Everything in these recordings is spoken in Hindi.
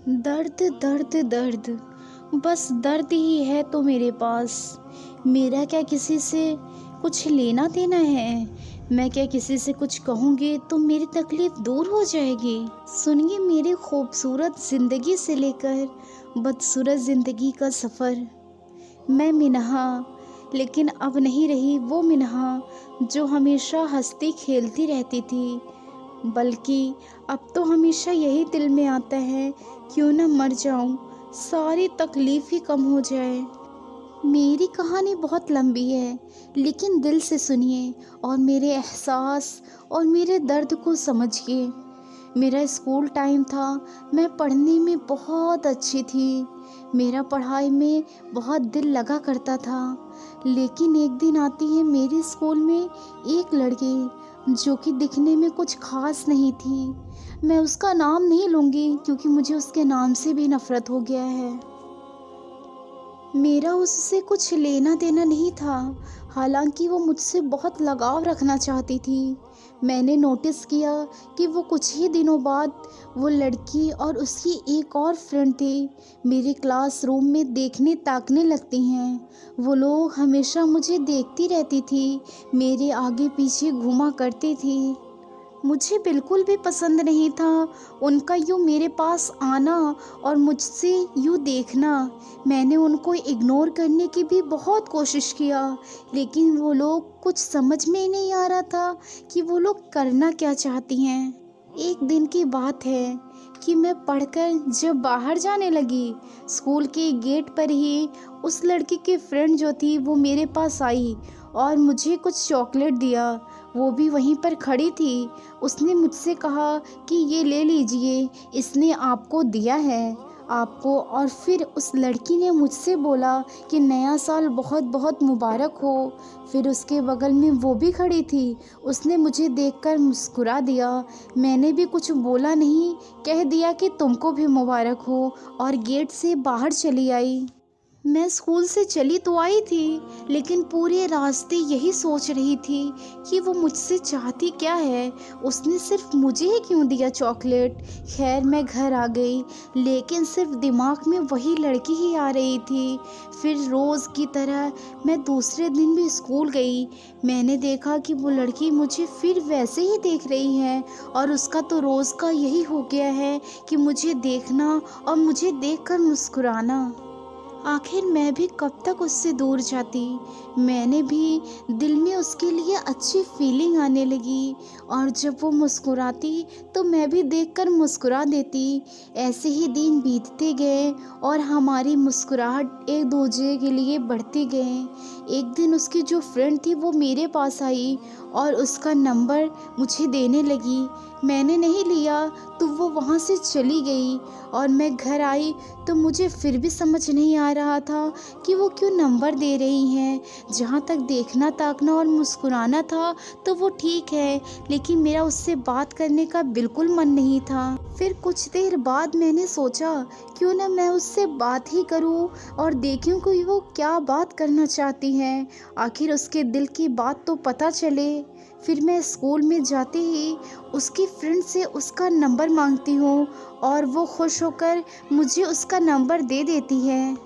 दर्द दर्द दर्द, बस दर्द ही है तो मेरे पास। मेरा क्या किसी से कुछ लेना देना है? मैं क्या किसी से कुछ कहूँगी तो मेरी तकलीफ़ दूर हो जाएगी? सुनिए मेरी खूबसूरत ज़िंदगी से लेकर बदसूरत ज़िंदगी का सफ़र। मैं मिनहा, लेकिन अब नहीं रही वो मिनहा जो हमेशा हँसती खेलती रहती थी। बल्कि अब तो हमेशा यही दिल में आता है, क्यों ना मर जाऊं, सारी तकलीफ़ ही कम हो जाए। मेरी कहानी बहुत लंबी है, लेकिन दिल से सुनिए और मेरे एहसास और मेरे दर्द को समझिए। मेरा स्कूल टाइम था, मैं पढ़ने में बहुत अच्छी थी। मेरा पढ़ाई में बहुत दिल लगा करता था। लेकिन एक दिन आती है मेरे स्कूल में एक लड़की जो कि दिखने में कुछ खास नहीं थी। मैं उसका नाम नहीं लूँगी क्योंकि मुझे उसके नाम से भी नफ़रत हो गया है। मेरा उससे कुछ लेना देना नहीं था, हालांकि वो मुझसे बहुत लगाव रखना चाहती थी। मैंने नोटिस किया कि वो कुछ ही दिनों बाद वो लड़की और उसकी एक और फ्रेंड थी मेरे क्लासरूम में देखने ताकने लगती हैं। वो लोग हमेशा मुझे देखती रहती थी, मेरे आगे पीछे घूमा करती थी। मुझे बिल्कुल भी पसंद नहीं था उनका यूँ मेरे पास आना और मुझसे यूँ देखना। मैंने उनको इग्नोर करने की भी बहुत कोशिश किया, लेकिन वो लोग कुछ समझ में ही नहीं आ रहा था कि वो लोग करना क्या चाहती हैं। एक दिन की बात है कि मैं पढ़कर जब बाहर जाने लगी, स्कूल के गेट पर ही उस लड़की की फ्रेंड जो थी वो मेरे पास आई और मुझे कुछ चॉकलेट दिया। वो भी वहीं पर खड़ी थी। उसने मुझसे कहा कि ये ले लीजिए, इसने आपको दिया है आपको। और फिर उस लड़की ने मुझसे बोला कि नया साल बहुत बहुत मुबारक हो। फिर उसके बगल में वो भी खड़ी थी, उसने मुझे देखकर मुस्कुरा दिया। मैंने भी कुछ बोला नहीं, कह दिया कि तुमको भी मुबारक हो और गेट से बाहर चली आई। मैं स्कूल से चली तो आई थी, लेकिन पूरे रास्ते यही सोच रही थी कि वो मुझसे चाहती क्या है। उसने सिर्फ मुझे ही क्यों दिया चॉकलेट। खैर मैं घर आ गई, लेकिन सिर्फ दिमाग में वही लड़की ही आ रही थी। फिर रोज़ की तरह मैं दूसरे दिन भी स्कूल गई। मैंने देखा कि वो लड़की मुझे फिर वैसे ही देख रही है और उसका तो रोज़ का यही हो गया है कि मुझे देखना और मुझे देखकर मुस्कुराना। आखिर मैं भी कब तक उससे दूर जाती। मैंने भी दिल में उसके लिए अच्छी फीलिंग आने लगी और जब वो मुस्कुराती तो मैं भी देखकर मुस्कुरा देती। ऐसे ही दिन बीतते गए और हमारी मुस्कुराहट एक दूसरे के लिए बढ़ती गए। एक दिन उसकी जो फ्रेंड थी वो मेरे पास आई और उसका नंबर मुझे देने लगी। मैंने नहीं लिया तो वो वहाँ से चली गई और मैं घर आई तो मुझे फिर भी समझ नहीं आ रहा था कि वो क्यों नंबर दे रही हैं। जहाँ तक देखना ताकना और मुस्कुराना था तो वो ठीक है, लेकिन मेरा उससे बात करने का बिल्कुल मन नहीं था। फिर कुछ देर बाद मैंने सोचा क्यों ना मैं उससे बात ही करूं और देखूं कि वो क्या बात करना चाहती है। आखिर उसके दिल की बात तो पता चले। फिर मैं स्कूल में जाते ही उसकी फ्रेंड से उसका नंबर मांगती हूँ और वो खुश होकर मुझे उसका नंबर दे देती है।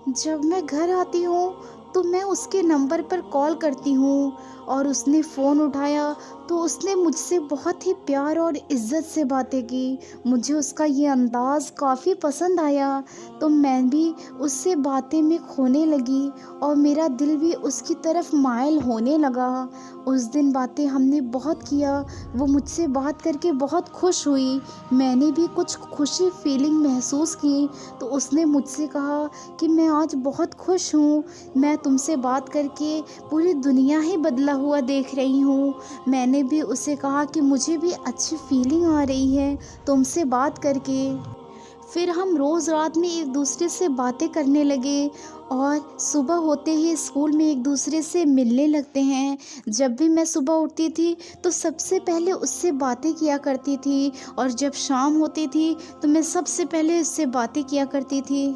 जब मैं घर आती हूँ तो मैं उसके नंबर पर कॉल करती हूँ और उसने फ़ोन उठाया तो उसने मुझसे बहुत ही प्यार और इज़्ज़त से बातें की। मुझे उसका ये अंदाज़ काफ़ी पसंद आया तो मैं भी उससे बातें में खोने लगी और मेरा दिल भी उसकी तरफ माइल होने लगा। उस दिन बातें हमने बहुत किया, वो मुझसे बात करके बहुत खुश हुई। मैंने भी कुछ खुशी फीलिंग महसूस की तो उसने मुझसे कहा कि मैं आज बहुत खुश हूँ, मैं तुमसे बात करके पूरी दुनिया ही बदला हुआ देख रही हूँ। मैंने भी उसे कहा कि मुझे भी अच्छी फीलिंग आ रही है तुमसे बात करके। फिर हम रोज़ रात में एक दूसरे से बातें करने लगे और सुबह होते ही स्कूल में एक दूसरे से मिलने लगते हैं। जब भी मैं सुबह उठती थी तो सबसे पहले उससे बातें किया करती थी और जब शाम होती थी तो मैं सबसे पहले उससे बातें किया करती थी।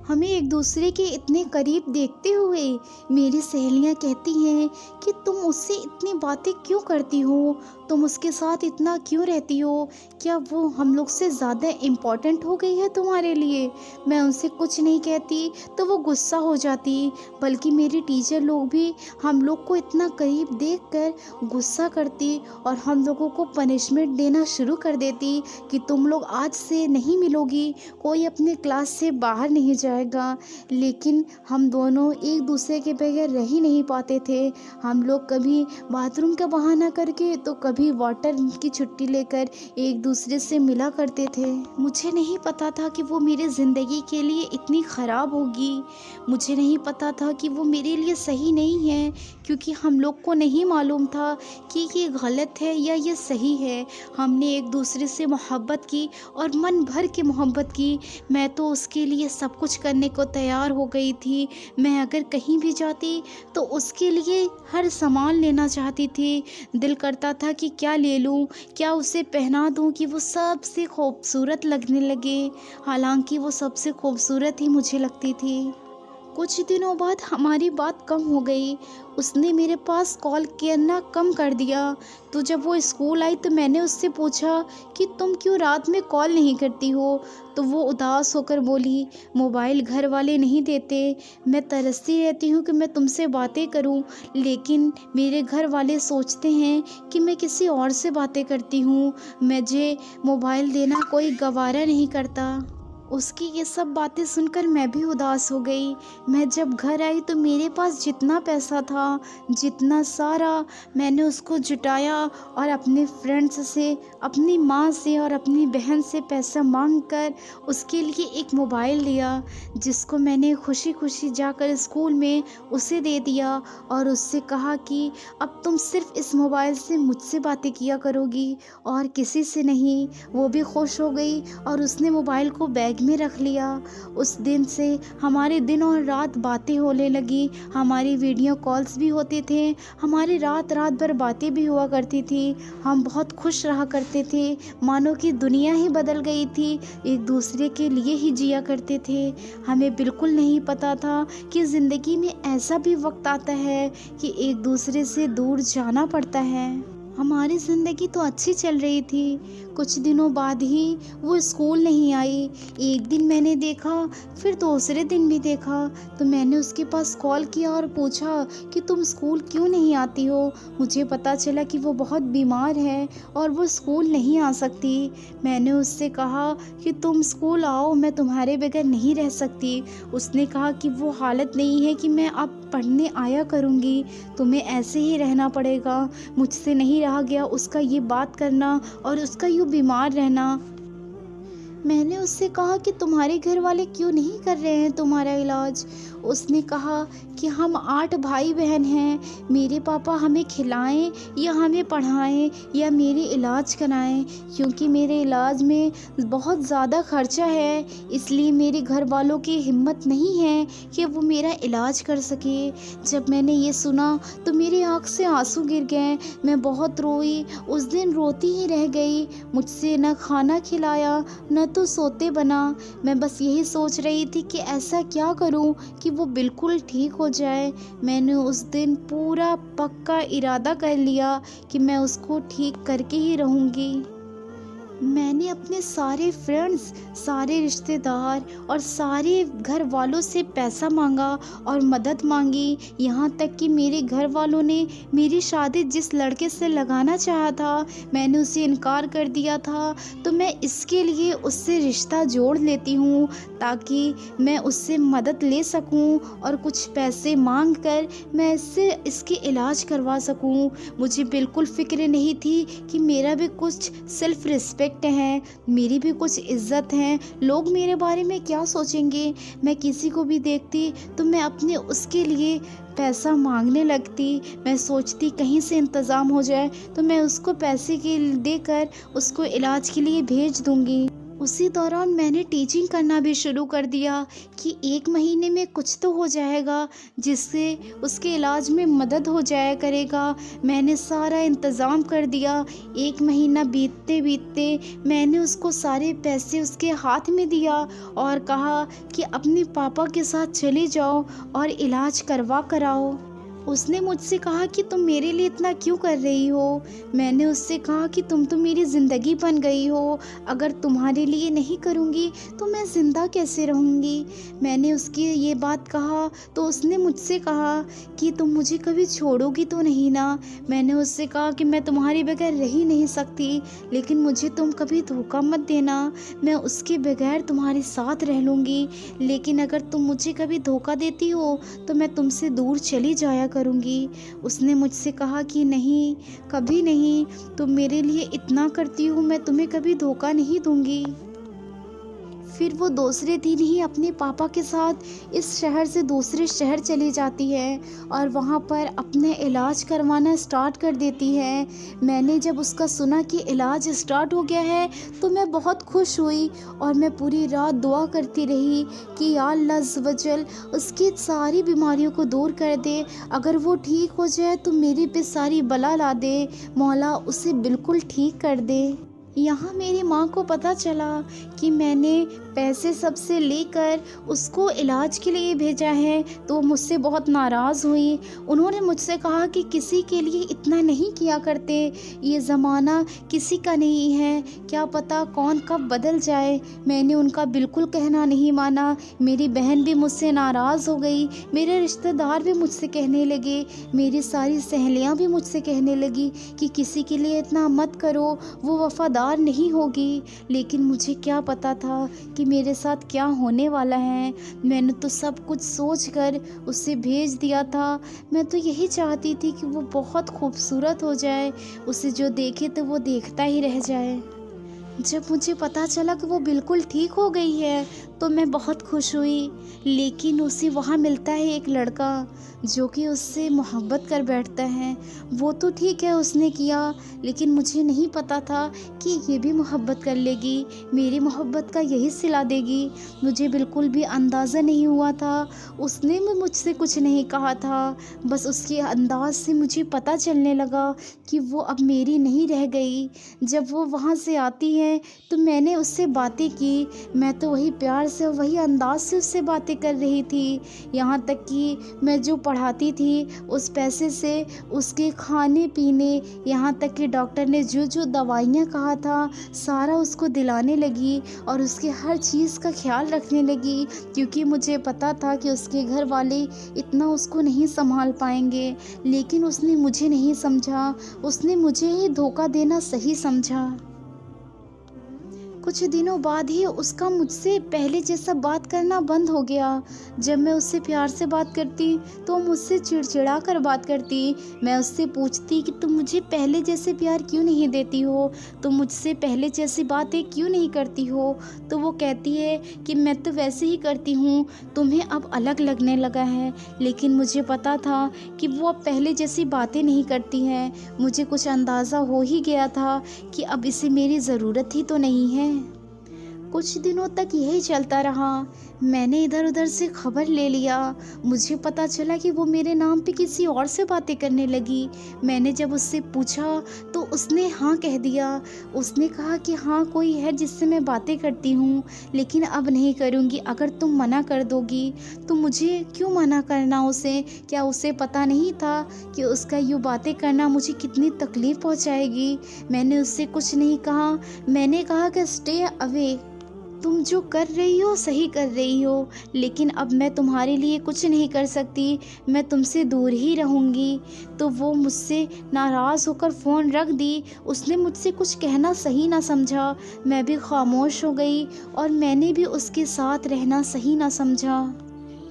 हमें एक दूसरे के इतने करीब देखते हुए मेरी सहेलियां कहती हैं कि तुम उससे इतनी बातें क्यों करती हो, तुम उसके साथ इतना क्यों रहती हो? क्या वो हम लोग से ज़्यादा इम्पोर्टेंट हो गई है तुम्हारे लिए? मैं उनसे कुछ नहीं कहती तो वो गुस्सा हो जाती, बल्कि मेरी टीचर लोग भी हम लोग को इतना करीब देखकर गुस्सा करती और हम लोगों को पनिशमेंट देना शुरू कर देती कि तुम लोग आज से नहीं मिलोगी, कोई अपने क्लास से बाहर नहीं जाएगा। लेकिन हम दोनों एक दूसरे के बगैर रह ही नहीं पाते थे। हम लोग कभी बाथरूम का बहाना करके तो कभी वाटर की छुट्टी लेकर एक दूसरे से मिला करते थे। मुझे नहीं पता था कि वो मेरी ज़िंदगी के लिए इतनी ख़राब होगी। मुझे नहीं पता था कि वो मेरे लिए सही नहीं है, क्योंकि हम लोग को नहीं मालूम था कि ये गलत है या ये सही है। हमने एक दूसरे से मोहब्बत की और मन भर के मोहब्बत की। मैं तो उसके लिए सब कुछ करने को तैयार हो गई थी। मैं अगर कहीं भी जाती तो उसके लिए हर सामान लेना चाहती थी। दिल करता था कि क्या ले लूँ, क्या उसे पहना दूँ कि वो सबसे खूबसूरत लगने लगे। हालांकि वो सबसे खूबसूरत ही मुझे लगती थी। कुछ दिनों बाद हमारी बात कम हो गई। उसने मेरे पास कॉल करना कम कर दिया। तो जब वो स्कूल आई तो मैंने उससे पूछा कि तुम क्यों रात में कॉल नहीं करती हो? तो वो उदास होकर बोली, मोबाइल घर वाले नहीं देते। मैं तरसती रहती हूँ कि मैं तुमसे बातें करूँ, लेकिन मेरे घर वाले सोचते हैं कि मैं किसी और से बातें करती हूँ। मुझे मोबाइल देना कोई गवारा नहीं करता। उसकी ये सब बातें सुनकर मैं भी उदास हो गई। मैं जब घर आई तो मेरे पास जितना पैसा था, जितना सारा मैंने उसको जुटाया और अपने फ्रेंड्स से, अपनी माँ से और अपनी बहन से पैसा मांग कर उसके लिए एक मोबाइल लिया, जिसको मैंने खुशी खुशी जाकर स्कूल में उसे दे दिया और उससे कहा कि अब तुम सिर्फ इस मोबाइल से मुझसे बातें किया करोगी और किसी से नहीं। वो भी खुश हो गई और उसने मोबाइल को बैग में रख लिया। उस दिन से हमारे दिन और रात बातें होने लगी। हमारी वीडियो कॉल्स भी होते थे, हमारी रात रात भर बातें भी हुआ करती थी। हम बहुत खुश रहा करते थे, मानो कि दुनिया ही बदल गई थी। एक दूसरे के लिए ही जिया करते थे। हमें बिल्कुल नहीं पता था कि ज़िंदगी में ऐसा भी वक्त आता है कि एक दूसरे से दूर जाना पड़ता है। हमारी ज़िंदगी तो अच्छी चल रही थी। कुछ दिनों बाद ही वो स्कूल नहीं आई। एक दिन मैंने देखा, फिर दूसरे दिन भी देखा, तो मैंने उसके पास कॉल किया और पूछा कि तुम स्कूल क्यों नहीं आती हो। मुझे पता चला कि वो बहुत बीमार है और वो स्कूल नहीं आ सकती। मैंने उससे कहा कि तुम स्कूल आओ, मैं तुम्हारे बगैर नहीं रह सकती। उसने कहा कि वो हालत नहीं है कि मैं अब पढ़ने आया करूँगी, तुम्हें ऐसे ही रहना पड़ेगा। मुझसे नहीं रहा गया उसका ये बात करना और उसका यूँ बीमार रहना। मैंने उससे कहा कि तुम्हारे घर वाले क्यों नहीं कर रहे हैं तुम्हारा इलाज। उसने कहा कि हम 8 भाई बहन हैं, मेरे पापा हमें खिलाएं या हमें पढ़ाएं या मेरे इलाज कराएं, क्योंकि मेरे इलाज में बहुत ज़्यादा खर्चा है, इसलिए मेरे घर वालों की हिम्मत नहीं है कि वो मेरा इलाज कर सके। जब मैंने ये सुना तो मेरी आँख से आंसू गिर गए। मैं बहुत रोई, उस दिन रोती ही रह गई। मुझसे न खाना खिलाया न तो सोते बना। मैं बस यही सोच रही थी कि ऐसा क्या करूं कि वो बिल्कुल ठीक हो जाए। मैंने उस दिन पूरा पक्का इरादा कर लिया कि मैं उसको ठीक करके ही रहूंगी। मैंने अपने सारे फ्रेंड्स, सारे रिश्तेदार और सारे घर वालों से पैसा मांगा और मदद मांगी। यहाँ तक कि मेरे घर वालों ने मेरी शादी जिस लड़के से लगाना चाहा था, मैंने उसे इनकार कर दिया था। तो मैं इसके लिए उससे रिश्ता जोड़ लेती हूँ ताकि मैं उससे मदद ले सकूँ और कुछ पैसे मांग कर मैं इसके इलाज करवा सकूँ। मुझे बिल्कुल फ़िक्र नहीं थी कि मेरा भी कुछ सेल्फ़ रिस्पेक्ट है, मेरी भी कुछ इज्जत है, लोग मेरे बारे में क्या सोचेंगे। मैं किसी को भी देखती तो मैं अपने उसके लिए पैसा मांगने लगती। मैं सोचती कहीं से इंतज़ाम हो जाए तो मैं उसको पैसे के देकर उसको इलाज के लिए भेज दूंगी। उसी दौरान मैंने टीचिंग करना भी शुरू कर दिया कि 1 महीने में कुछ तो हो जाएगा जिससे उसके इलाज में मदद हो जाया करेगा। मैंने सारा इंतज़ाम कर दिया। 1 महीना बीतते बीतते मैंने उसको सारे पैसे उसके हाथ में दिया और कहा कि अपने पापा के साथ चले जाओ और इलाज करवा कर आओ। उसने मुझसे कहा कि तुम मेरे लिए इतना क्यों कर रही हो? मैंने उससे कहा कि तुम तो मेरी ज़िंदगी बन गई हो, अगर तुम्हारे लिए नहीं करूँगी तो मैं ज़िंदा कैसे रहूँगी? मैंने उसकी ये बात कहा तो उसने मुझसे कहा कि तुम मुझे कभी छोड़ोगी तो नहीं ना? मैंने उससे कहा कि मैं तुम्हारे बगैर रह ही नहीं सकती, लेकिन मुझे तुम कभी धोखा मत देना, मैं उसके बगैर तुम्हारे साथ रह लूँगी, लेकिन अगर तुम मुझे कभी धोखा देती हो तो मैं तुमसे दूर चली जाया करूँगी। उसने मुझसे कहा कि नहीं, कभी नहीं, तुम मेरे लिए इतना करती हो, मैं तुम्हें कभी धोखा नहीं दूँगी। फिर वो दूसरे दिन ही अपने पापा के साथ इस शहर से दूसरे शहर चली जाती है और वहाँ पर अपने इलाज करवाना स्टार्ट कर देती है। मैंने जब उसका सुना कि इलाज स्टार्ट हो गया है तो मैं बहुत खुश हुई और मैं पूरी रात दुआ करती रही कि या अल्लाह अज़्ज़ वजल उसकी सारी बीमारियों को दूर कर दे, अगर वो ठीक हो जाए तो मेरे पे सारी बला ला दे, मौला उसे बिल्कुल ठीक कर दे। यहाँ मेरी माँ को पता चला कि मैंने पैसे सबसे लेकर उसको इलाज के लिए भेजा है तो वो मुझसे बहुत नाराज़ हुई। उन्होंने मुझसे कहा कि किसी के लिए इतना नहीं किया करते, ये ज़माना किसी का नहीं है, क्या पता कौन कब बदल जाए। मैंने उनका बिल्कुल कहना नहीं माना। मेरी बहन भी मुझसे नाराज़ हो गई, मेरे रिश्तेदार भी मुझसे कहने लगे, मेरी सारी सहेलियाँ भी मुझसे कहने लगी कि किसी के लिए इतना मत करो, वो वफ़ादार नहीं होगी। लेकिन मुझे क्या पता था कि मेरे साथ क्या होने वाला है। मैंने तो सब कुछ सोचकर उसे भेज दिया था। मैं तो यही चाहती थी कि वो बहुत खूबसूरत हो जाए, उसे जो देखे तो वो देखता ही रह जाए। जब मुझे पता चला कि वो बिल्कुल ठीक हो गई है तो मैं बहुत खुश हुई, लेकिन उसे वहाँ मिलता है एक लड़का जो कि उससे मोहब्बत कर बैठता है। वो तो ठीक है उसने किया, लेकिन मुझे नहीं पता था कि ये भी मोहब्बत कर लेगी, मेरी मोहब्बत का यही सिला देगी। मुझे बिल्कुल भी अंदाज़ा नहीं हुआ था। उसने भी मुझसे कुछ नहीं कहा था, बस उसके अंदाज से मुझे पता चलने लगा कि वो अब मेरी नहीं रह गई। जब वो वहाँ से आती है तो मैंने उससे बातें की, मैं तो वही प्यार से वही अंदाज से उससे बातें कर रही थी। यहाँ तक कि मैं जो पढ़ाती थी उस पैसे से उसके खाने पीने, यहाँ तक कि डॉक्टर ने जो जो दवाइयाँ कहा था सारा उसको दिलाने लगी और उसके हर चीज़ का ख्याल रखने लगी, क्योंकि मुझे पता था कि उसके घर वाले इतना उसको नहीं संभाल पाएंगे। लेकिन उसने मुझे नहीं समझा, उसने मुझे ही धोखा देना सही समझा। कुछ दिनों बाद ही उसका मुझसे पहले जैसा बात करना बंद हो गया। जब मैं उससे प्यार से बात करती तो मुझसे चिड़चिड़ा कर बात करती। मैं उससे पूछती कि तुम मुझे पहले जैसे प्यार क्यों नहीं देती हो, तुम मुझसे पहले जैसी बातें क्यों नहीं करती हो। तो वो कहती है कि मैं तो वैसे ही करती हूँ, तुम्हें अब अलग लगने लगा है। लेकिन मुझे पता था कि वो अब पहले जैसी बातें नहीं करती हैं। मुझे कुछ अंदाज़ा हो ही गया था कि अब इसे मेरी ज़रूरत ही तो नहीं है। कुछ दिनों तक यही चलता रहा। मैंने इधर उधर से खबर ले लिया, मुझे पता चला कि वो मेरे नाम पे किसी और से बातें करने लगी। मैंने जब उससे पूछा तो उसने हाँ कह दिया। उसने कहा कि हाँ कोई है जिससे मैं बातें करती हूँ, लेकिन अब नहीं करूँगी, अगर तुम मना कर दोगी तो मुझे क्यों मना करना उसे। क्या उसे पता नहीं था कि उसका यूँ बातें करना मुझे कितनी तकलीफ़ पहुँचाएगी। मैंने उससे कुछ नहीं कहा। मैंने कहा कि स्टे अवे, तुम जो कर रही हो सही कर रही हो, लेकिन अब मैं तुम्हारे लिए कुछ नहीं कर सकती, मैं तुमसे दूर ही रहूँगी। तो वो मुझसे नाराज़ होकर फ़ोन रख दी। उसने मुझसे कुछ कहना सही ना समझा, मैं भी खामोश हो गई और मैंने भी उसके साथ रहना सही ना समझा।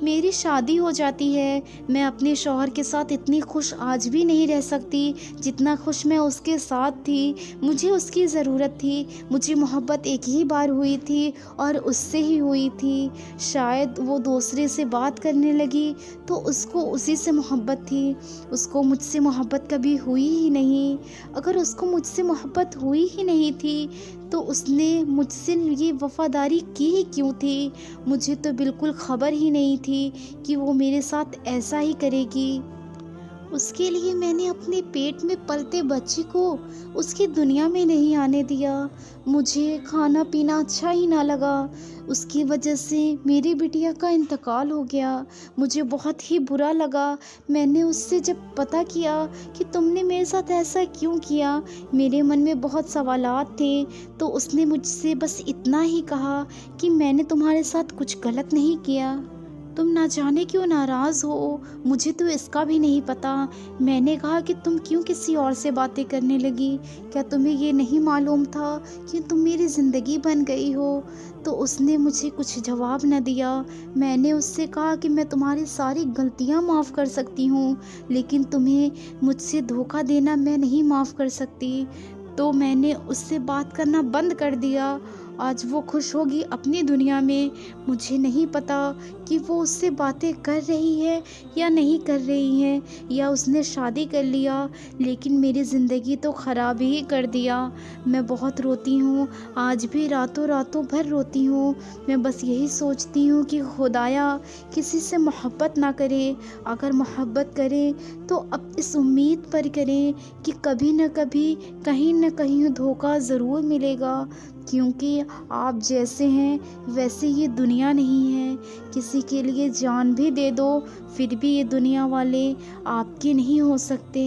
मेरी शादी हो जाती है, मैं अपने शौहर के साथ इतनी खुश आज भी नहीं रह सकती जितना खुश मैं उसके साथ थी। मुझे उसकी ज़रूरत थी, मुझे मोहब्बत एक ही बार हुई थी और उससे ही हुई थी। शायद वो दूसरे से बात करने लगी तो उसको उसी से मोहब्बत थी, उसको मुझसे मोहब्बत कभी हुई ही नहीं। अगर उसको मुझसे मोहब्बत हुई ही नहीं थी तो उसने मुझसे ये वफ़ादारी की ही क्यों थी। मुझे तो बिल्कुल ख़बर ही नहीं थी कि वो मेरे साथ ऐसा ही करेगी। उसके लिए मैंने अपने पेट में पलते बच्चे को उसकी दुनिया में नहीं आने दिया। मुझे खाना पीना अच्छा ही ना लगा। उसकी वजह से मेरी बिटिया का इंतकाल हो गया। मुझे बहुत ही बुरा लगा। मैंने उससे जब पता किया कि तुमने मेरे साथ ऐसा क्यों किया, मेरे मन में बहुत सवालात थे। तो उसने मुझसे बस इतना ही कहा कि मैंने तुम्हारे साथ कुछ गलत नहीं किया। तुम ना जाने क्यों नाराज़ हो, मुझे तो इसका भी नहीं पता। मैंने कहा कि तुम क्यों किसी और से बातें करने लगी? क्या तुम्हें ये नहीं मालूम था कि तुम मेरी ज़िंदगी बन गई हो? तो उसने मुझे कुछ जवाब न दिया। मैंने उससे कहा कि मैं तुम्हारी सारी गलतियां माफ़ कर सकती हूँ, लेकिन तुम्हें मुझसे धोखा देना मैं नहीं माफ़ कर सकती। तो मैंने उससे बात करना बंद कर दिया। आज वो खुश होगी अपनी दुनिया में। मुझे नहीं पता कि वो उससे बातें कर रही है या नहीं कर रही है, या उसने शादी कर लिया, लेकिन मेरी ज़िंदगी तो ख़राब ही कर दिया। मैं बहुत रोती हूँ, आज भी रातों रातों भर रोती हूँ। मैं बस यही सोचती हूँ कि खुदाया किसी से मोहब्बत ना करें, अगर मोहब्बत करें तो अब इस उम्मीद पर करें कि कभी न कभी कहीं न कहीं धोखा ज़रूर मिलेगा, क्योंकि आप जैसे हैं वैसे ये दुनिया नहीं है। किसी के लिए जान भी दे दो फिर भी ये दुनिया वाले आपके नहीं हो सकते।